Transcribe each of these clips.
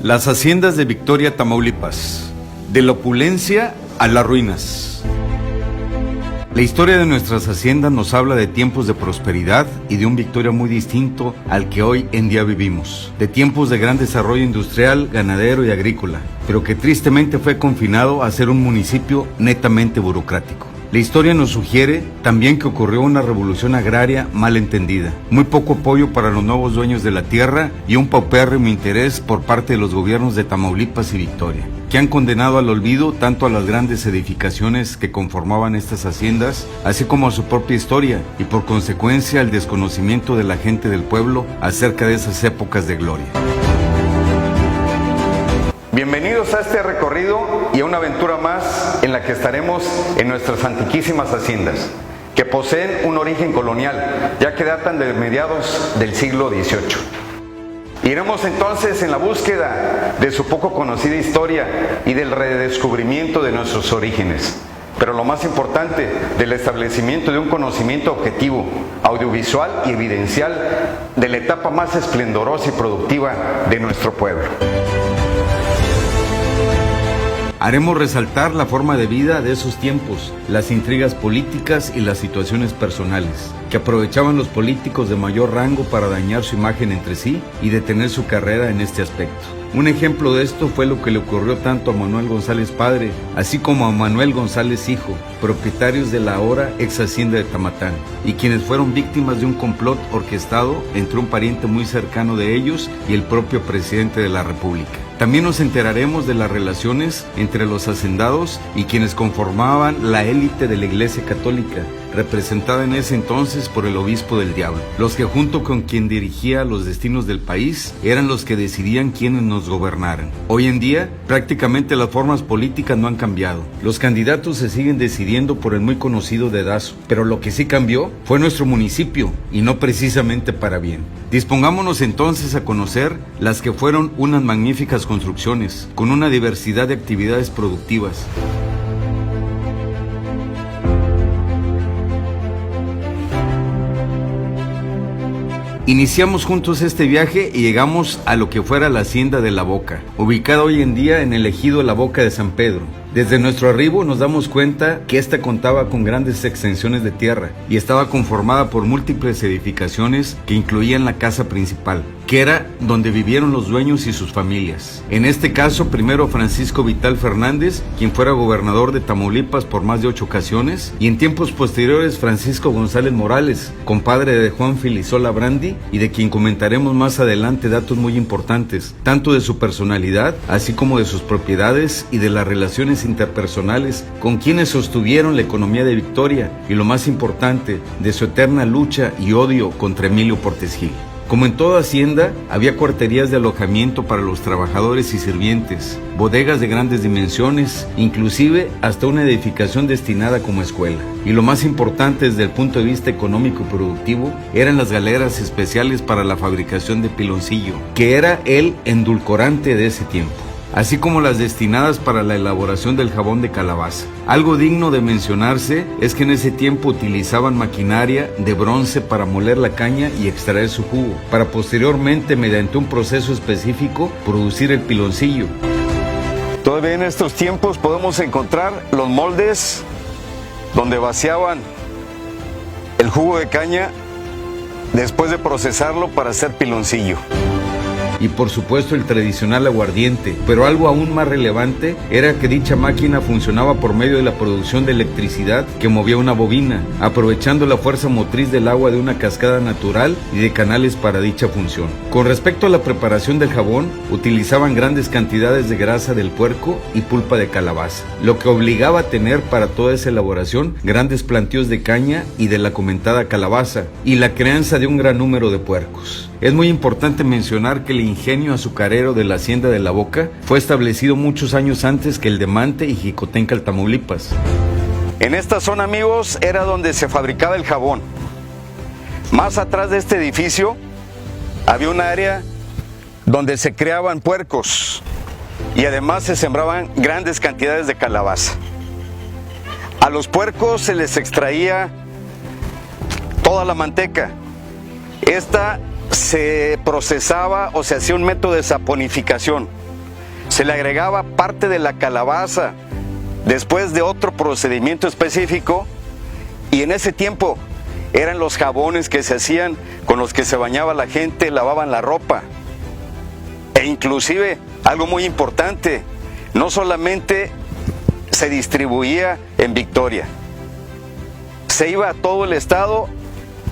Las haciendas de Victoria, Tamaulipas, de la opulencia a las ruinas. La historia de nuestras haciendas nos habla de tiempos de prosperidad y de un Victoria muy distinto al que hoy en día vivimos, de tiempos de gran desarrollo industrial, ganadero y agrícola, pero que tristemente fue confinado a ser un municipio netamente burocrático. La historia nos sugiere también que ocurrió una revolución agraria mal entendida, muy poco apoyo para los nuevos dueños de la tierra y un paupérrimo interés por parte de los gobiernos de Tamaulipas y Victoria, que han condenado al olvido tanto a las grandes edificaciones que conformaban estas haciendas, así como a su propia historia y por consecuencia al desconocimiento de la gente del pueblo acerca de esas épocas de gloria. Bienvenidos a este recorrido y a una aventura más en la que estaremos en nuestras antiquísimas haciendas, que poseen un origen colonial, ya que datan de mediados del siglo XVIII. Iremos entonces en la búsqueda de su poco conocida historia y del redescubrimiento de nuestros orígenes, pero lo más importante, del establecimiento de un conocimiento objetivo, audiovisual y evidencial de la etapa más esplendorosa y productiva de nuestro pueblo. Haremos resaltar la forma de vida de esos tiempos, las intrigas políticas y las situaciones personales, que aprovechaban los políticos de mayor rango para dañar su imagen entre sí y detener su carrera en este aspecto. Un ejemplo de esto fue lo que le ocurrió tanto a Manuel González padre, así como a Manuel González hijo, propietarios de la ahora ex hacienda de Tamatán, y quienes fueron víctimas de un complot orquestado entre un pariente muy cercano de ellos y el propio presidente de la República. También nos enteraremos de las relaciones entre los hacendados y quienes conformaban la élite de la Iglesia Católica, representada en ese entonces por el obispo del diablo, los que junto con quien dirigía los destinos del país eran los que decidían quiénes nos gobernaran. Hoy en día, prácticamente las formas políticas no han cambiado. Los candidatos se siguen decidiendo por el muy conocido dedazo, pero lo que sí cambió fue nuestro municipio, y no precisamente para bien. Dispongámonos entonces a conocer las que fueron unas magníficas construcciones, con una diversidad de actividades productivas. Iniciamos juntos este viaje y llegamos a lo que fuera la hacienda de La Boca, ubicada hoy en día en el ejido La Boca de San Pedro. Desde nuestro arribo nos damos cuenta que esta contaba con grandes extensiones de tierra y estaba conformada por múltiples edificaciones que incluían la casa principal, que era donde vivieron los dueños y sus familias. En este caso, primero Francisco Vital Fernández, quien fuera gobernador de Tamaulipas por más de 8 ocasiones, y en tiempos posteriores Francisco González Morales, compadre de Juan Filisola Brandi, y de quien comentaremos más adelante datos muy importantes, tanto de su personalidad, así como de sus propiedades y de las relaciones interpersonales con quienes sostuvieron la economía de Victoria, y lo más importante, de su eterna lucha y odio contra Emilio Portes Gil. Como en toda hacienda, había cuarterías de alojamiento para los trabajadores y sirvientes, bodegas de grandes dimensiones, inclusive hasta una edificación destinada como escuela. Y lo más importante desde el punto de vista económico y productivo, eran las galeras especiales para la fabricación de piloncillo, que era el endulcorante de ese tiempo, así como las destinadas para la elaboración del jabón de calabaza. Algo digno de mencionarse es que en ese tiempo utilizaban maquinaria de bronce para moler la caña y extraer su jugo, para posteriormente, mediante un proceso específico, producir el piloncillo. Todavía en estos tiempos podemos encontrar los moldes donde vaciaban el jugo de caña después de procesarlo para hacer piloncillo. Y por supuesto el tradicional aguardiente, pero algo aún más relevante era que dicha máquina funcionaba por medio de la producción de electricidad que movía una bobina, aprovechando la fuerza motriz del agua de una cascada natural y de canales para dicha función. Con respecto a la preparación del jabón, utilizaban grandes cantidades de grasa del puerco y pulpa de calabaza, lo que obligaba a tener para toda esa elaboración grandes plantíos de caña y de la comentada calabaza, y la crianza de un gran número de puercos. Es muy importante mencionar que el ingenio azucarero de la hacienda de La Boca fue establecido muchos años antes que el de Mante y Jicotencal, Tamaulipas. En esta zona, amigos, era donde se fabricaba el jabón. Más atrás de este edificio había un área donde se criaban puercos y además se sembraban grandes cantidades de calabaza. A los puercos se les extraía toda la manteca. Esta se procesaba o se hacía un método de saponificación, se le agregaba parte de la calabaza después de otro procedimiento específico, y en ese tiempo eran los jabones que se hacían con los que se bañaba la gente, lavaban la ropa. E inclusive, algo muy importante, no solamente se distribuía en Victoria, se iba a todo el estado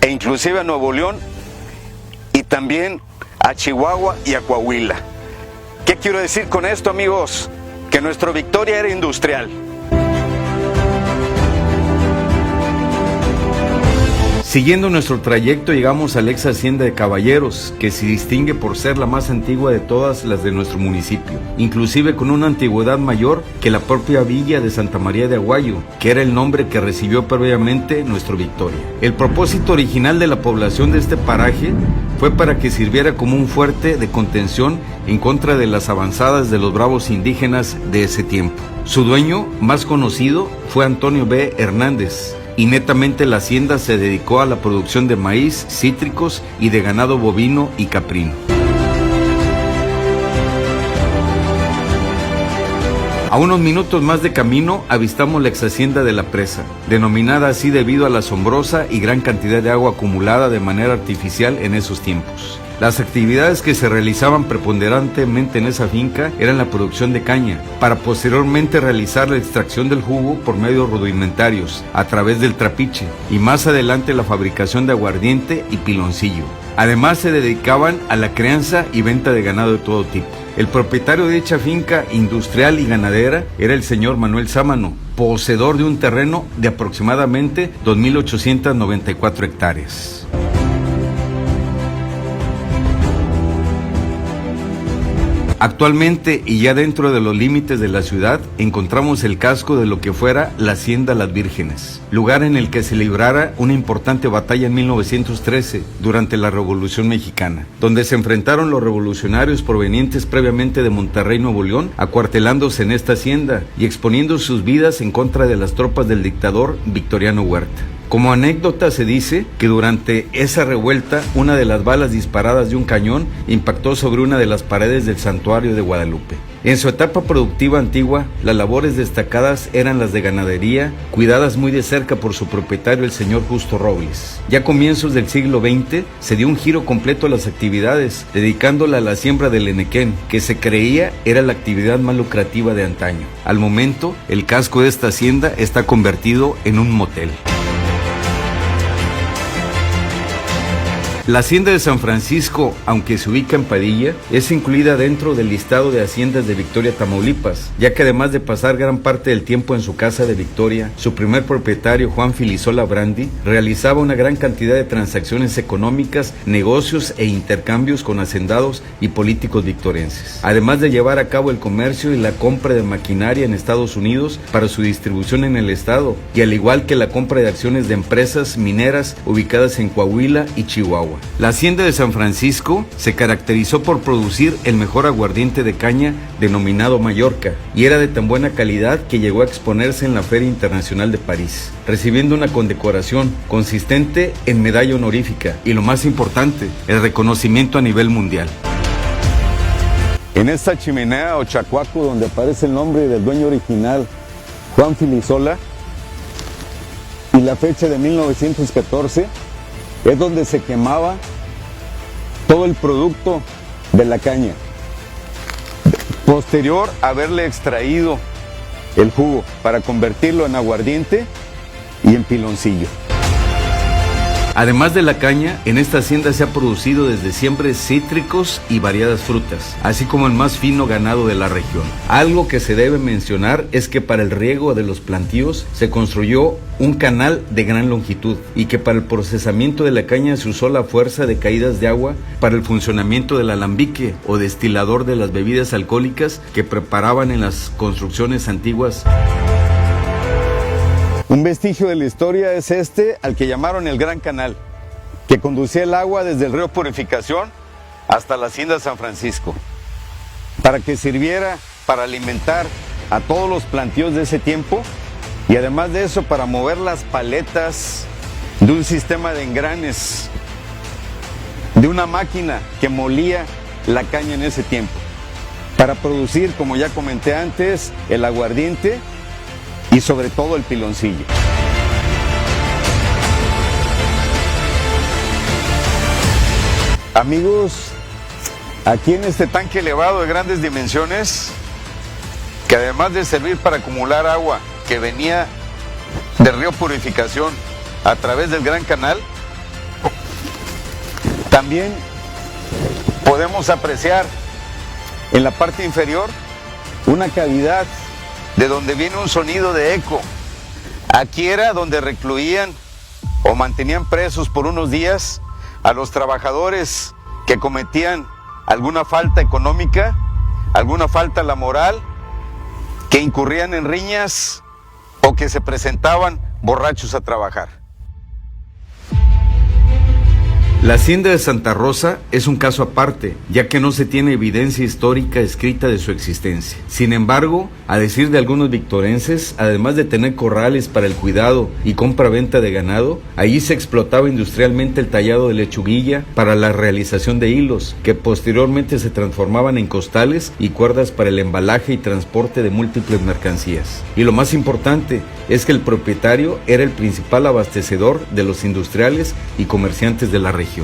e inclusive a Nuevo León y también a Chihuahua y a Coahuila. ¿Qué quiero decir con esto, amigos? Que nuestro Victoria era industrial. Siguiendo nuestro trayecto llegamos a la ex hacienda de Caballeros, que se distingue por ser la más antigua de todas las de nuestro municipio, inclusive con una antigüedad mayor que la propia villa de Santa María de Aguayo, que era el nombre que recibió previamente nuestro Victoria. El propósito original de la población de este paraje fue para que sirviera como un fuerte de contención en contra de las avanzadas de los bravos indígenas de ese tiempo. Su dueño más conocido fue Antonio B. Hernández, y netamente la hacienda se dedicó a la producción de maíz, cítricos y de ganado bovino y caprino. A unos minutos más de camino avistamos la ex hacienda de La Presa, denominada así debido a la asombrosa y gran cantidad de agua acumulada de manera artificial en esos tiempos. Las actividades que se realizaban preponderantemente en esa finca eran la producción de caña, para posteriormente realizar la extracción del jugo por medios rudimentarios, a través del trapiche, y más adelante la fabricación de aguardiente y piloncillo. Además se dedicaban a la crianza y venta de ganado de todo tipo. El propietario de dicha finca industrial y ganadera era el señor Manuel Sámano, poseedor de un terreno de aproximadamente 2.894 hectáreas. Actualmente, y ya dentro de los límites de la ciudad, encontramos el casco de lo que fuera la Hacienda Las Vírgenes, lugar en el que se librara una importante batalla en 1913, durante la Revolución Mexicana, donde se enfrentaron los revolucionarios provenientes previamente de Monterrey, Nuevo León, acuartelándose en esta hacienda y exponiendo sus vidas en contra de las tropas del dictador Victoriano Huerta. Como anécdota se dice que durante esa revuelta una de las balas disparadas de un cañón impactó sobre una de las paredes del santuario de Guadalupe. En su etapa productiva antigua, las labores destacadas eran las de ganadería, cuidadas muy de cerca por su propietario el señor Justo Robles. Ya a comienzos del siglo XX se dio un giro completo a las actividades, dedicándola a la siembra del henequén, que se creía era la actividad más lucrativa de antaño. Al momento, el casco de esta hacienda está convertido en un motel. La hacienda de San Francisco, aunque se ubica en Padilla, es incluida dentro del listado de haciendas de Victoria, Tamaulipas, ya que además de pasar gran parte del tiempo en su casa de Victoria, su primer propietario, Juan Filisola Brandi, realizaba una gran cantidad de transacciones económicas, negocios e intercambios con hacendados y políticos victorenses, además de llevar a cabo el comercio y la compra de maquinaria en Estados Unidos para su distribución en el estado, y al igual que la compra de acciones de empresas mineras ubicadas en Coahuila y Chihuahua. La hacienda de San Francisco se caracterizó por producir el mejor aguardiente de caña denominado Mallorca, y era de tan buena calidad que llegó a exponerse en la Feria Internacional de París, recibiendo una condecoración consistente en medalla honorífica y, lo más importante, el reconocimiento a nivel mundial. En esta chimenea o chacuaco donde aparece el nombre del dueño original, Juan Filisola, y la fecha de 1914, es donde se quemaba todo el producto de la caña, posterior a haberle extraído el jugo para convertirlo en aguardiente y en piloncillo. Además de la caña, en esta hacienda se ha producido desde siempre cítricos y variadas frutas, así como el más fino ganado de la región. Algo que se debe mencionar es que para el riego de los plantíos se construyó un canal de gran longitud, y que para el procesamiento de la caña se usó la fuerza de caídas de agua para el funcionamiento del alambique o destilador de las bebidas alcohólicas que preparaban en las construcciones antiguas. Un vestigio de la historia es este al que llamaron el Gran Canal, que conducía el agua desde el río Purificación hasta la hacienda San Francisco, para que sirviera para alimentar a todos los plantíos de ese tiempo, y además de eso para mover las paletas de un sistema de engranes, de una máquina que molía la caña en ese tiempo. para producir, como ya comenté antes, el aguardiente y sobre todo el piloncillo. Amigos, aquí en este tanque elevado de grandes dimensiones, que además de servir para acumular agua que venía del río Purificación a través del Gran Canal, también podemos apreciar en la parte inferior una cavidad de donde viene un sonido de eco. Aquí era donde recluían o mantenían presos por unos días a los trabajadores que cometían alguna falta económica, alguna falta laboral, que incurrían en riñas o que se presentaban borrachos a trabajar. La hacienda de Santa Rosa es un caso aparte, ya que no se tiene evidencia histórica escrita de su existencia. Sin embargo, a decir de algunos victorenses, además de tener corrales para el cuidado y compra-venta de ganado, allí se explotaba industrialmente el tallado de lechuguilla para la realización de hilos, que posteriormente se transformaban en costales y cuerdas para el embalaje y transporte de múltiples mercancías. Y lo más importante es que el propietario era el principal abastecedor de los industriales y comerciantes de la región.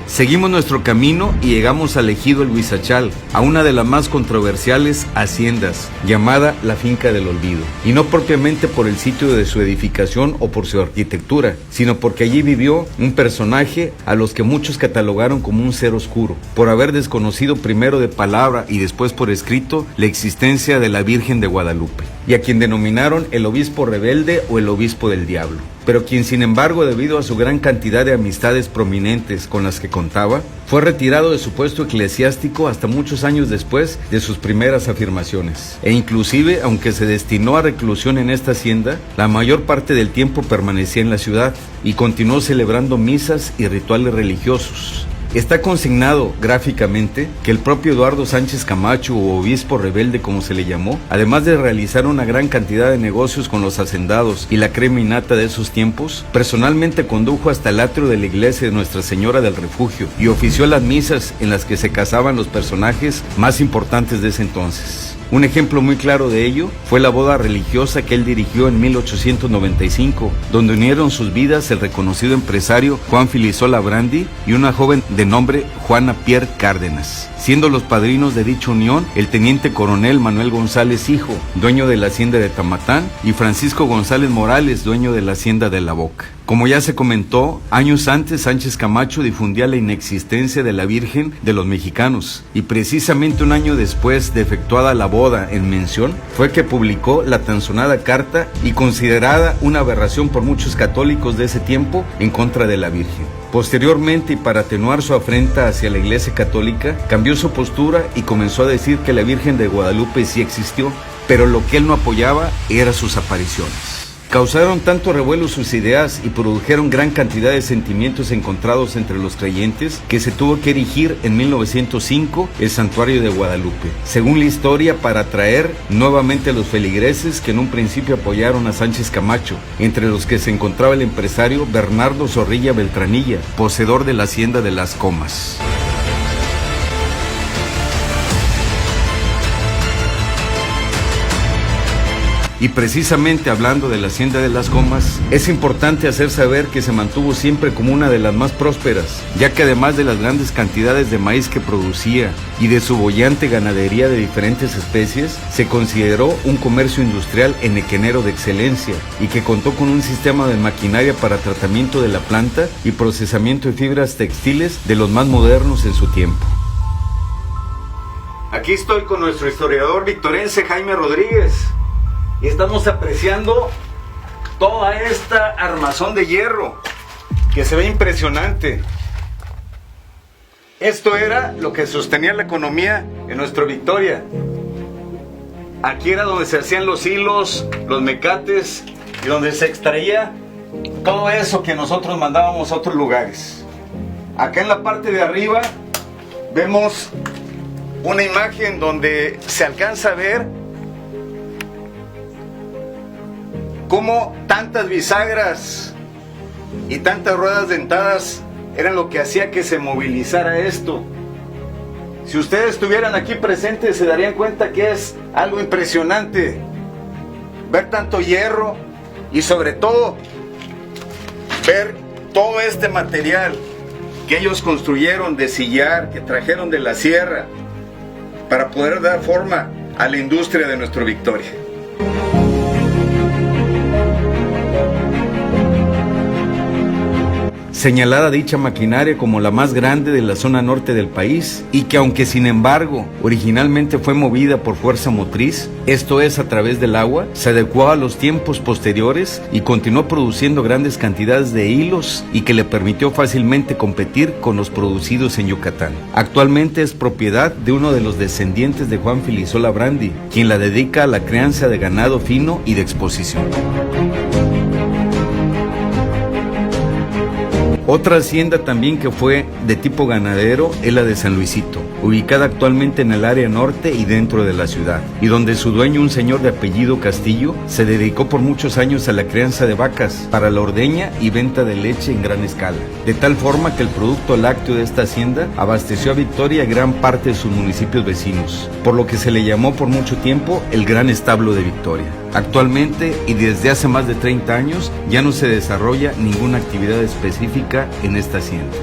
Seguimos nuestro camino y llegamos al ejido El Huizachal, a una de las más controversiales haciendas, llamada la Finca del Olvido. Y no propiamente por el sitio de su edificación o por su arquitectura, sino porque allí vivió un personaje a los que muchos catalogaron como un ser oscuro, por haber desconocido primero de palabra y después por escrito la existencia de la Virgen de Guadalupe, y a quien denominaron el obispo rebelde o el obispo del diablo, pero quien sin embargo, debido a su gran cantidad de amistades prominentes con las que contaba, fue retirado de su puesto eclesiástico hasta muchos años después de sus primeras afirmaciones. E inclusive, aunque se destinó a reclusión en esta hacienda, la mayor parte del tiempo permanecía en la ciudad y continuó celebrando misas y rituales religiosos. Está consignado gráficamente que el propio Eduardo Sánchez Camacho, o obispo rebelde como se le llamó, además de realizar una gran cantidad de negocios con los hacendados y la crema innata de esos tiempos, personalmente condujo hasta el atrio de la iglesia de Nuestra Señora del Refugio y ofició las misas en las que se casaban los personajes más importantes de ese entonces. Un ejemplo muy claro de ello fue la boda religiosa que él dirigió en 1895, donde unieron sus vidas el reconocido empresario Juan Filisola Brandi y una joven de nombre Juana Pierre Cárdenas, siendo los padrinos de dicha unión el teniente coronel Manuel González Hijo, dueño de la hacienda de Tamatán, y Francisco González Morales, dueño de la hacienda de La Boca. Como ya se comentó, años antes Sánchez Camacho difundía la inexistencia de la Virgen de los mexicanos, y precisamente un año después de efectuada la boda en mención, fue que publicó la tan sonada carta y considerada una aberración por muchos católicos de ese tiempo en contra de la Virgen. Posteriormente, y para atenuar su afrenta hacia la Iglesia Católica, cambió su postura y comenzó a decir que la Virgen de Guadalupe sí existió, pero lo que él no apoyaba eran sus apariciones. Causaron tanto revuelo sus ideas y produjeron gran cantidad de sentimientos encontrados entre los creyentes que se tuvo que erigir en 1905 el santuario de Guadalupe, según la historia, para atraer nuevamente a los feligreses que en un principio apoyaron a Sánchez Camacho, entre los que se encontraba el empresario Bernardo Zorrilla Beltranilla, poseedor de la hacienda de Las Comas. Y precisamente hablando de la hacienda de Las Comas, es importante hacer saber que se mantuvo siempre como una de las más prósperas, ya que además de las grandes cantidades de maíz que producía y de su boyante ganadería de diferentes especies, se consideró un comercio industrial enequenero de excelencia y que contó con un sistema de maquinaria para tratamiento de la planta y procesamiento de fibras textiles de los más modernos en su tiempo. Aquí estoy con nuestro historiador victorense Jaime Rodríguez. Y estamos apreciando toda esta armazón de hierro que se ve impresionante. Esto era lo que sostenía la economía en nuestra Victoria. Aquí era donde se hacían los hilos, los mecates y donde se extraía todo eso que nosotros mandábamos a otros lugares. Acá en la parte de arriba vemos una imagen donde se alcanza a ver cómo tantas bisagras y tantas ruedas dentadas eran lo que hacía que se movilizara esto. Si ustedes estuvieran aquí presentes se darían cuenta que es algo impresionante ver tanto hierro y sobre todo ver todo este material que ellos construyeron de sillar, que trajeron de la sierra para poder dar forma a la industria de nuestro Victoria. Señalada dicha maquinaria como la más grande de la zona norte del país y que aunque sin embargo originalmente fue movida por fuerza motriz, esto es a través del agua, se adecuó a los tiempos posteriores y continuó produciendo grandes cantidades de hilos y que le permitió fácilmente competir con los producidos en Yucatán. Actualmente es propiedad de uno de los descendientes de Juan Filisola Brandi, quien la dedica a la crianza de ganado fino y de exposición. Otra hacienda también que fue de tipo ganadero es la de San Luisito, ubicada actualmente en el área norte y dentro de la ciudad, y donde su dueño, un señor de apellido Castillo, se dedicó por muchos años a la crianza de vacas para la ordeña y venta de leche en gran escala, de tal forma que el producto lácteo de esta hacienda abasteció a Victoria y gran parte de sus municipios vecinos, por lo que se le llamó por mucho tiempo el Gran Establo de Victoria. Actualmente y desde hace más de 30 años ya no se desarrolla ninguna actividad específica en esta hacienda.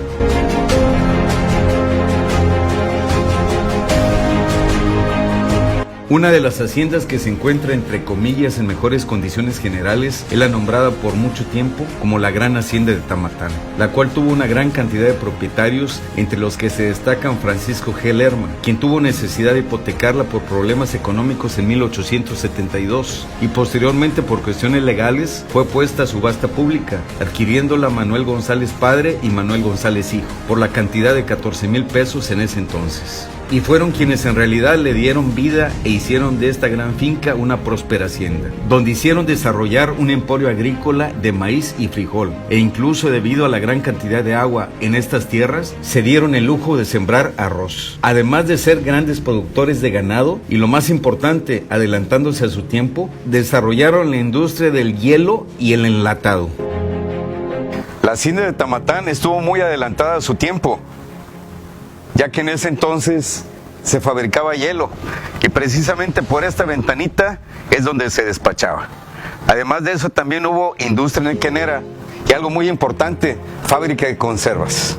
Una de las haciendas que se encuentra entre comillas en mejores condiciones generales es la nombrada por mucho tiempo como la Gran Hacienda de Tamatán, la cual tuvo una gran cantidad de propietarios, entre los que se destacan Francisco G. Lerma, quien tuvo necesidad de hipotecarla por problemas económicos en 1872 y posteriormente por cuestiones legales fue puesta a subasta pública, adquiriéndola Manuel González padre y Manuel González hijo por la cantidad de 14,000 pesos en ese entonces. Y fueron quienes en realidad le dieron vida e hicieron de esta gran finca una próspera hacienda, donde hicieron desarrollar un emporio agrícola de maíz y frijol, e incluso debido a la gran cantidad de agua en estas tierras, se dieron el lujo de sembrar arroz. Además de ser grandes productores de ganado, y lo más importante, adelantándose a su tiempo, desarrollaron la industria del hielo y el enlatado. La hacienda de Tamatán estuvo muy adelantada a su tiempo, ya que en ese entonces se fabricaba hielo y precisamente por esta ventanita es donde se despachaba. Además de eso también hubo industria nequenera y algo muy importante, fábrica de conservas.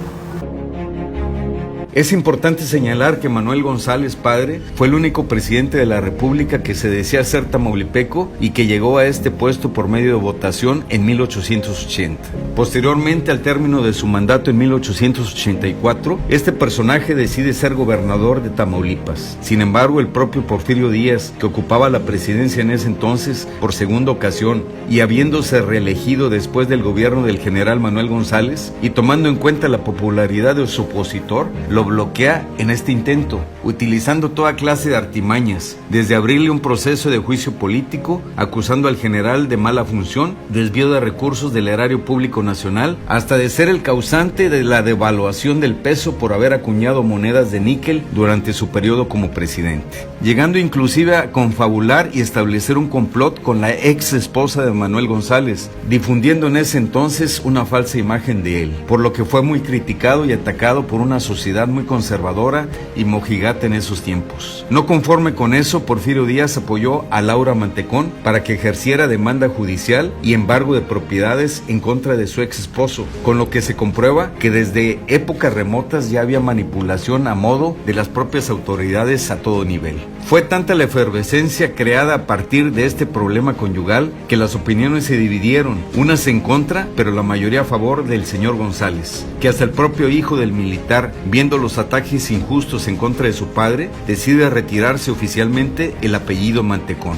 Es importante señalar que Manuel González padre fue el único presidente de la República que se decía ser tamaulipeco y que llegó a este puesto por medio de votación en 1880. Posteriormente, al término de su mandato en 1884, este personaje decide ser gobernador de Tamaulipas. Sin embargo, el propio Porfirio Díaz, que ocupaba la presidencia en ese entonces por segunda ocasión y habiéndose reelegido después del gobierno del general Manuel González y tomando en cuenta la popularidad de su opositor, lo bloquea en este intento, utilizando toda clase de artimañas, desde abrirle un proceso de juicio político, acusando al general de mala función, desvío de recursos del erario público nacional, hasta de ser el causante de la devaluación del peso por haber acuñado monedas de níquel durante su periodo como presidente, llegando inclusive a confabular y establecer un complot con la ex esposa de Manuel González, difundiendo en ese entonces una falsa imagen de él, por lo que fue muy criticado y atacado por una sociedad muy conservadora y mojigata en esos tiempos. No conforme con eso, Porfirio Díaz apoyó a Laura Mantecón para que ejerciera demanda judicial y embargo de propiedades en contra de su ex esposo, con lo que se comprueba que desde épocas remotas ya había manipulación a modo de las propias autoridades a todo nivel. Fue tanta la efervescencia creada a partir de este problema conyugal que las opiniones se dividieron, unas en contra, pero la mayoría a favor del señor González, que hasta el propio hijo del militar, viendo los ataques injustos en contra de su padre, decide retirarse oficialmente el apellido Mantecón.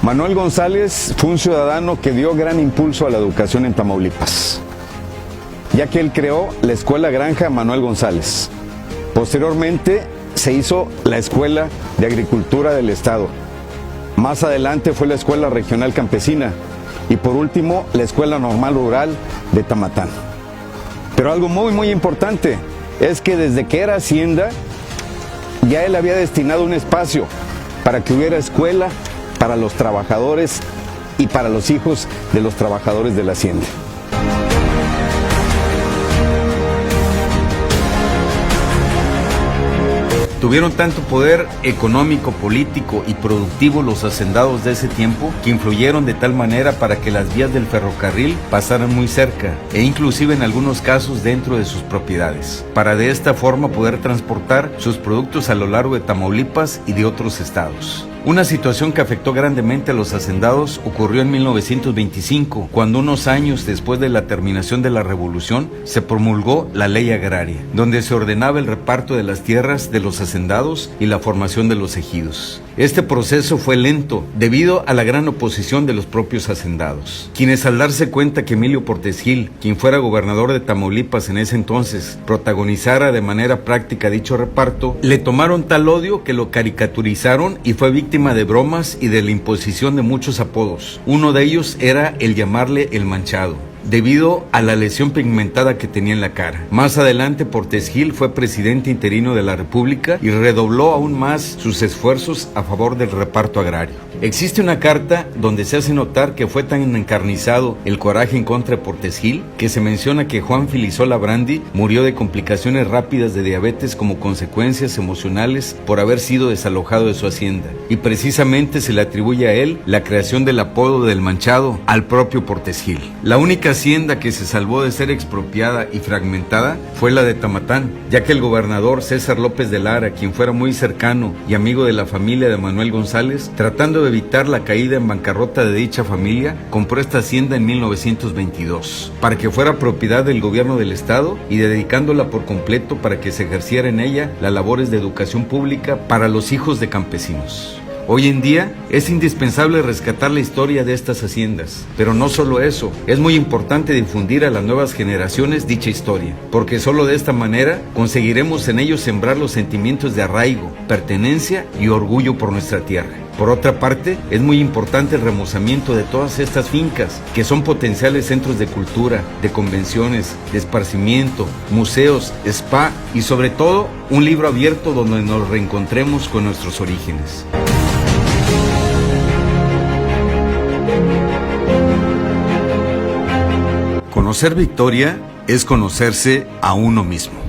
Manuel González fue un ciudadano que dio gran impulso a la educación en Tamaulipas, ya que él creó la Escuela Granja Manuel González. Posteriormente se hizo la Escuela de Agricultura del Estado. Más adelante fue la Escuela Regional Campesina y por último la Escuela Normal Rural de Tamatán. Pero algo muy importante es que desde que era hacienda ya él había destinado un espacio para que hubiera escuela para los trabajadores y para los hijos de los trabajadores de la hacienda. Tuvieron tanto poder económico, político y productivo los hacendados de ese tiempo que influyeron de tal manera para que las vías del ferrocarril pasaran muy cerca e inclusive en algunos casos dentro de sus propiedades, para de esta forma poder transportar sus productos a lo largo de Tamaulipas y de otros estados. Una situación que afectó grandemente a los hacendados ocurrió en 1925, cuando unos años después de la terminación de la Revolución se promulgó la Ley Agraria, donde se ordenaba el reparto de las tierras de los hacendados y la formación de los ejidos. Este proceso fue lento debido a la gran oposición de los propios hacendados, quienes al darse cuenta que Emilio Portes Gil, quien fuera gobernador de Tamaulipas en ese entonces, protagonizara de manera práctica dicho reparto, le tomaron tal odio que lo caricaturizaron y fue víctima de bromas y de la imposición de muchos apodos. Uno de ellos era el llamarle el manchado, debido a la lesión pigmentada que tenía en la cara. Más adelante, Portes Gil fue presidente interino de la República y redobló aún más sus esfuerzos a favor del reparto agrario. Existe una carta donde se hace notar que fue tan encarnizado el coraje en contra de Portes Gil que se menciona que Juan Filisola Brandi murió de complicaciones rápidas de diabetes como consecuencias emocionales por haber sido desalojado de su hacienda, y precisamente se le atribuye a él la creación del apodo del manchado al propio Portes Gil. La única hacienda que se salvó de ser expropiada y fragmentada fue la de Tamatán, ya que el gobernador César López de Lara, quien fuera muy cercano y amigo de la familia de Manuel González, tratando de evitar la caída en bancarrota de dicha familia, compró esta hacienda en 1922 para que fuera propiedad del gobierno del estado y dedicándola por completo para que se ejerciera en ella las labores de educación pública para los hijos de campesinos. Hoy en día es indispensable rescatar la historia de estas haciendas, pero no solo eso, es muy importante difundir a las nuevas generaciones dicha historia, porque solo de esta manera conseguiremos en ellos sembrar los sentimientos de arraigo, pertenencia y orgullo por nuestra tierra. Por otra parte, es muy importante el remozamiento de todas estas fincas, que son potenciales centros de cultura, de convenciones, de esparcimiento, museos, spa y sobre todo un libro abierto donde nos reencontremos con nuestros orígenes. Conocer Victoria es conocerse a uno mismo.